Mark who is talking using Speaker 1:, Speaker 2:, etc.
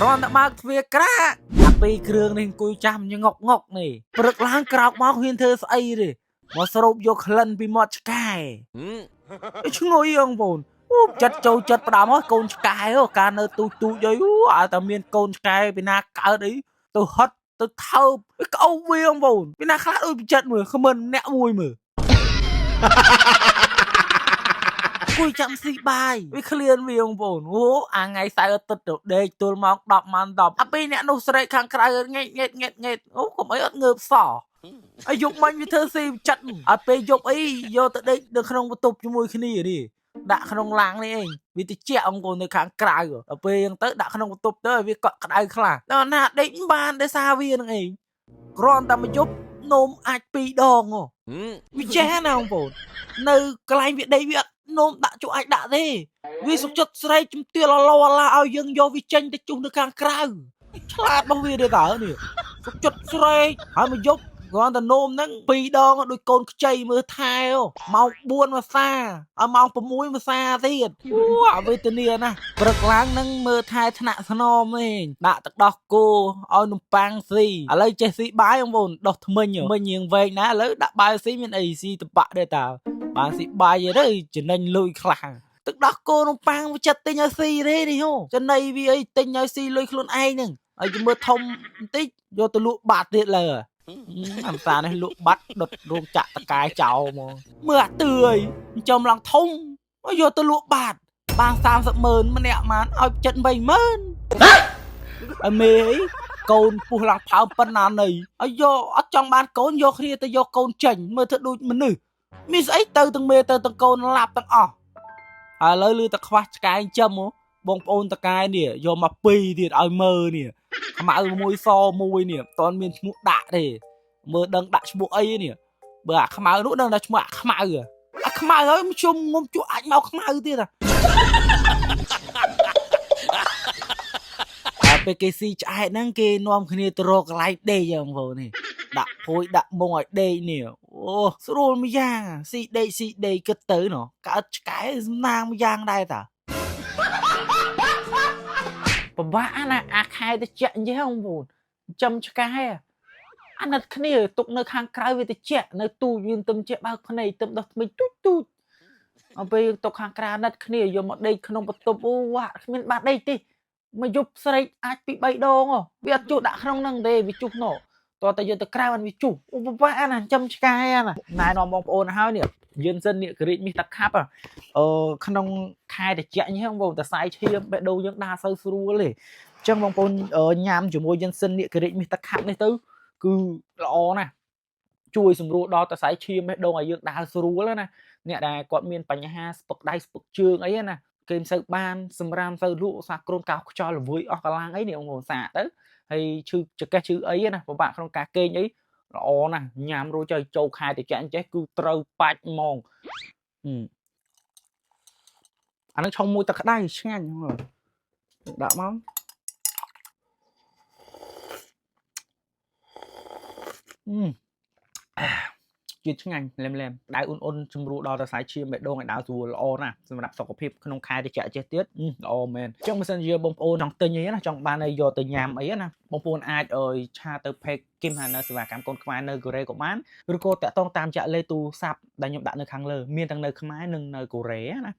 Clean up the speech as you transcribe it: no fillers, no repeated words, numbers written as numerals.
Speaker 1: គ្រាន់តែបើកទ្វារក្រាកអាពេលគ្រឿងនេះអង្គុយចាំញងុកនេះព្រឹកឡើងក្រោកមកហ៊ានធ្វើស្អីទេមកស្រូបយកក្លិនពីមាត់ឆ្កែឈ្ងុយបងប្អូនចិត្តចូលចិត្តផ្ដាំហើយកូនឆ្កែកាលនៅទូចអីឲ្យតែមានកូនឆ្កែពីណាកើតអីទៅហត់ទៅថើបក្អោបវាបងប្អូនពីណាខ្លះដូចចិត្តមើលខមិនអ្នកមួយមើលគួយចាំស៊ីបាយវាឃ្លានវាបងប្អូនអាថ្ងៃសៅរ៍អាទិត្យទៅដេកទល់ម៉ោង10ម៉ោង10អាពេលអ្នកនោះស្រែកខាងក្រៅងេតកុំអីអត់ងើបសោះអាយប់មិញវាធ្វើស៊ីចិត្តឲ្យពេលយប់អីយកទៅដេកនៅក្នុងបន្ទប់ជាមួយគ្នានេះដាក់ក្នុងឡាំងនេះឯងវាតិចអង្គកូននៅខាងក្រៅដល់ពេលហ្នឹងទៅដាក់ក្នុងបន្ទប់ទៅឲ្យវាកក់ក្ដៅខ្លះដល់ណាដេកបានដោយសារវានឹងឯងគ្រាន់តែមកយប់នោមអាច2ដងវាចេះណាបងប្អូននៅកន្លែងវាដេកវាអត់នោមដាក់ជក់អាចដាក់ទេវាសុខចិត្តស្រែកជំទាវឡឡាឲ្យយើងយកវាចេញទៅជុះនៅខាងក្រៅឆ្លាតរបស់វាទេតើនេះសុខចិត្តស្រែកហើយមកយប់គ្រាន់តែនោមហ្នឹង2ដងដូចកូនខ្ចីមើលថែម៉ោង4ម្សាឲ្យម៉ោង6ម្សាទៀតអវេទនាណាស់ព្រឹកឡើងហ្នឹងមើលថែថ្នាក់ស្នមឯងដាក់ទឹកដោះគោឲ្យនំប៉័ងស៊ីឥឡូវចេះស៊ីបាយបងប្អូនដោះថ្មិញរៀងវែងណាឥឡូវដាក់បាយស៊ីមានអីស៊ីតបាក់ដែរតើបានស៊ីបាយទៅចំណេញលុយខ្លះទឹកដោះគោនំប៉័ងវាចិត្តទិញឲ្យស៊ីទេនេះចំណៃវាអីទិញឲ្យស៊ីលុយខ្លួនឯងហ្នឹងហើយជមើលធំបន្តិចយកទៅលក់បាត់ទៀតលើអាសានេះលក់បាត់ដុតរោងចាក់តកែចោលហ្មងមើលអាទឿអីចំឡើងធំយកទៅលក់បាត់បាន300000ម្នាក់បានឲ្យចិត្ត80000អមេអីកូនពុះឡើងផើប៉ុណ្ណានៃឲ្យយកអត់ចង់បានកូនយកគ្នាទៅយកកូនចេញមើលធ្វើដូចមនុស្សមានស្អីទៅទាំងមេទៅទាំងកូនឡាប់ទាំងអស់ឥឡូវលឺតែខ្វះឆ្កែចិញ្ចឹមបងប្អូនតកែនេះយកមក2ទៀតឲ្យមើលនេះខ្មៅមួយសមួយនេះអត់ទាន់មានឈ្មោះដាក់ទេមើលដឹងដាក់ឈ្មោះអីនេះបើអាខ្មៅនោះដឹងតែឈ្មោះអាខ្មៅហើយជុំងុំជក់អាចមកខ្មៅទៀតពេលគេស៊ីឆ្អែតហ្នឹងគេនាំគ្នាទៅរកកន្លែងដេកបងប្អូននេះដាក់ភួយដាក់មុងឲ្យដេកនេះស្រួលមួយយ៉ាងស៊ីដេកគិតទៅណកើតឆ្កែសំណាងមួយយ៉ាងដែរតាពិបាកណាអាខែទៅជាក់អញ្ចឹងបងប្អូនចំឆ្កែអាណិតគ្នាទុកនៅខាងក្រៅវាទៅជាក់នៅទូចវាទៅជាក់បើកភ្នែកទៅដោះថ្មីទូចអពេលទុកខាងក្រៅអាណិតគ្នាយកមកដេកក្នុងបន្ទប់គ្មានបានដេកទេមកយប់ស្រែកអាចពី3ដងវាអត់ជុះដាក់ក្នុងហ្នឹងទេវាជុះណោតើតែយកទៅក្រៅបានវាជុះពិបាកណាចំឆ្កែណាណែនាំបងប្អូនហើយនេះយិនសិននេះក្រីកមីតាខាប់ក្នុងខែតិចអញ្ចឹងបងតែសាយឈាមបេះដូងយើងដើរសូវស្រួលទេអញ្ចឹងបងប្អូនញ៉ាំជាមួយយិនសិននេះក្រីកមីតាខាប់នេះទៅគឺល្អណាស់ជួយសម្រួលដល់តែសាយឈាមបេះដូងឲ្យយើងដើរស្រួលណាអ្នកដែលគាត់មានបញ្ហាស្ពឹកដៃស្ពឹកជើងអីណាគេមិនសូវបានសម្រាមសូវលក់សាគ្រូនកោសខ្យល់ល្វើយអស់កលាំងអីនេះបងប្អូនសាកទៅហើយឈឺចកេះឈឺអីណាពិបាកក្នុងការគេងអីល្អណាស់ញ៉ាំរួចចូលខែតិចអញ្ចេះគឺត្រូវបាច់ហ្មងអានឹងឆុងមួយទឹកក្តៅឆ្ងាញ់ដាក់មកជាតិឆ្ងាញ់លែមដៅអ៊ុនជំរួដល់តែសាយឈាមបេះដូងឲ្យដើរស្រួលល្អណាស់សម្រាប់សុខភាពក្នុងខែតិចចេះទៀតល្អមែនអញ្ចឹងបើសិនជាបងប្អូនចង់ទិញអីណាចង់បានឲ្យយកទៅញ៉ាំអីណាបងប្អូនអាចឆាទៅ page Kim Hana សេវាកម្មកូនខ្មែរនៅកូរ៉េក៏បានឬក៏តាក់ទងតាមចាក់លេខទូរស័ព្ទដែលខ្ញុំដាក់នៅខាងលើមានទាំងនៅខ្មែរនិងនៅកូរ៉េណា